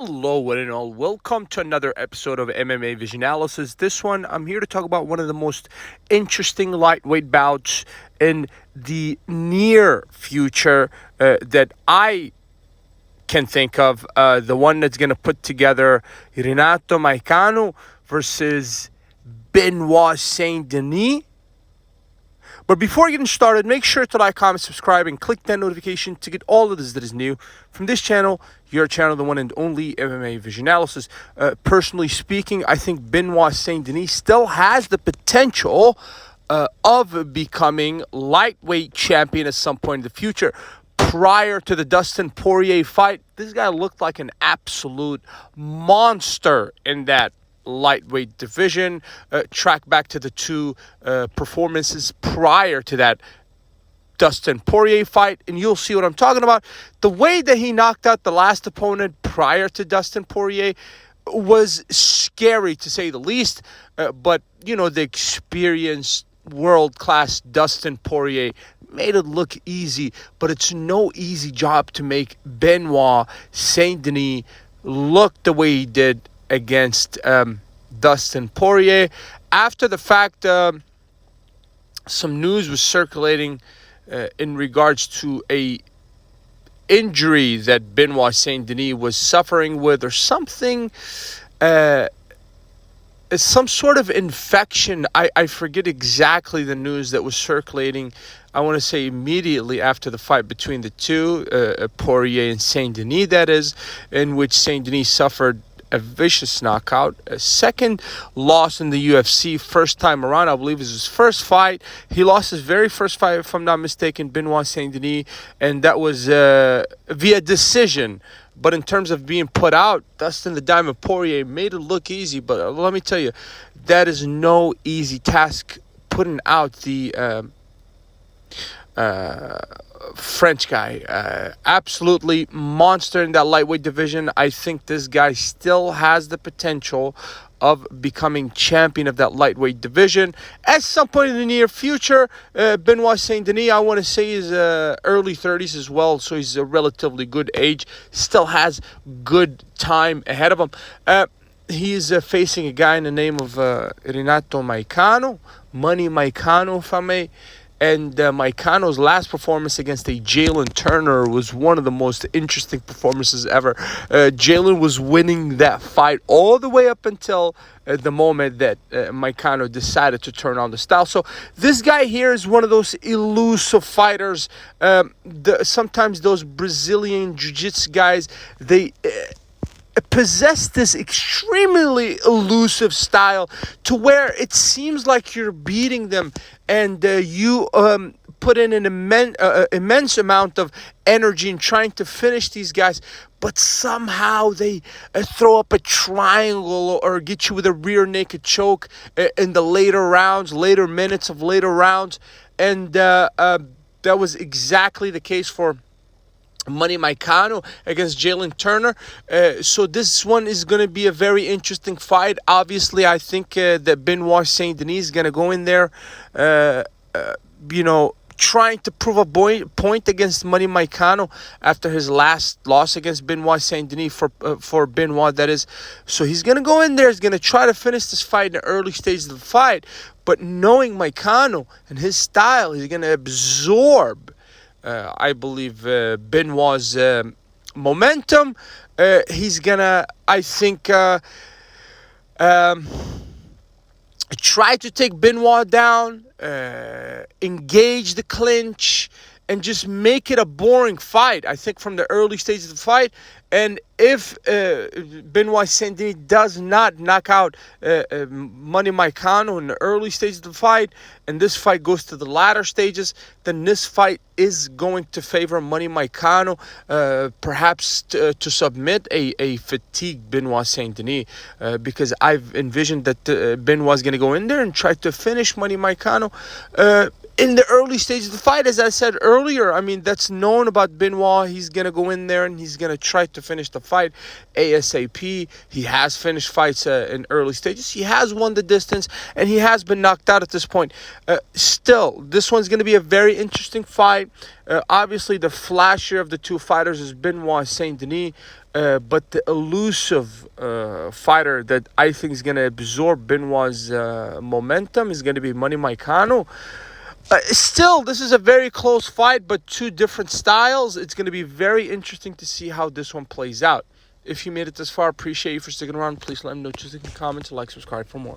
Hello, one and all. Welcome to another episode of MMA Vision Analysis. This one, I'm here to talk about one of the most interesting lightweight bouts in the near future that I can think of. The one that's going to put together Renato Moicano versus Benoit Saint Denis. But before getting started, make sure to like, comment, subscribe, and click that notification to get all of this that is new from this channel, your channel, the one and only MMA Vision Analysis. Personally speaking, I think Benoit Saint Denis still has the potential of becoming lightweight champion at some point in the future. Prior to the Dustin Poirier fight, this guy looked like an absolute monster in that lightweight division. Track back to the two performances prior to that Dustin Poirier fight, and you'll see what I'm talking about. The way that he knocked out the last opponent prior to Dustin Poirier was scary, to say the least. But, you know, the experienced world-class Dustin Poirier made it look easy, but it's no easy job to make Benoit Saint Denis look the way he did against Dustin Poirier. After the fact, some news was circulating in regards to a injury that Benoit Saint Denis was suffering with, or something, some sort of infection. I forget exactly the news that was circulating. I want to say immediately after the fight between the two, Poirier and Saint Denis, that is, in which Saint Denis suffered a vicious knockout, a second loss in the UFC, first time around. I believe it was his first fight. He lost his very first fight, if I'm not mistaken, Benoit Saint Denis, and that was via decision. But in terms of being put out, Dustin the Diamond Poirier made it look easy. But let me tell you, that is no easy task, putting out the French guy. Absolutely monster in that lightweight division. I think this guy still has the potential of becoming champion of that lightweight division at some point in the near future. Benoit Saint Denis, I want to say, is early 30s as well, so he's a relatively good age. Still has good time ahead of him. He's facing a guy in the name of Renato Moicano, Money Moicano, if I may. And Moicano's last performance against a Jalen Turner was one of the most interesting performances ever. Jalen was winning that fight all the way up until the moment that Moicano decided to turn on the style. So this guy here is one of those elusive fighters. Sometimes those Brazilian jiu-jitsu guys, they possess this extremely elusive style to where it seems like you're beating them, and you put in an immense amount of energy in trying to finish these guys, but somehow they throw up a triangle or get you with a rear naked choke in the later minutes of later rounds. And that was exactly the case for Money Moicano against Jalen Turner. So this one is going to be a very interesting fight. Obviously, I think that Benoit Saint Denis is going to go in there, trying to prove a point against Money Moicano after his last loss against Benoit Saint Denis, for Benoit, that is. So he's going to go in there, he's going to try to finish this fight in the early stages of the fight. But knowing Moicano and his style, he's going to absorb I believe Benoit's momentum. He's gonna, I think, try to take Benoit down, engage the clinch, and just make it a boring fight, I think, from the early stages of the fight. And if Benoit Saint Denis does not knock out Money Moicano in the early stages of the fight, and this fight goes to the latter stages, then this fight is going to favor Money Moicano, perhaps to submit a fatigued Benoit Saint Denis, because I've envisioned that Benoit is going to go in there and try to finish Money Moicano in the early stages of the fight. As I said earlier, I mean, that's known about Benoit. He's going to go in there and he's going to try to finish the fight ASAP. He has finished fights in early stages. He has won the distance, and he has been knocked out at this point. Still, this one's going to be a very interesting fight. Obviously, the flashier of the two fighters is Benoit Saint Denis. but the elusive fighter that I think is going to absorb Benoit's momentum is going to be Moicano. Still, this is a very close fight, but two different styles. It's going to be very interesting to see how this one plays out. If you made it this far, appreciate you for sticking around. Please let me know. Just in the comments, like, subscribe for more.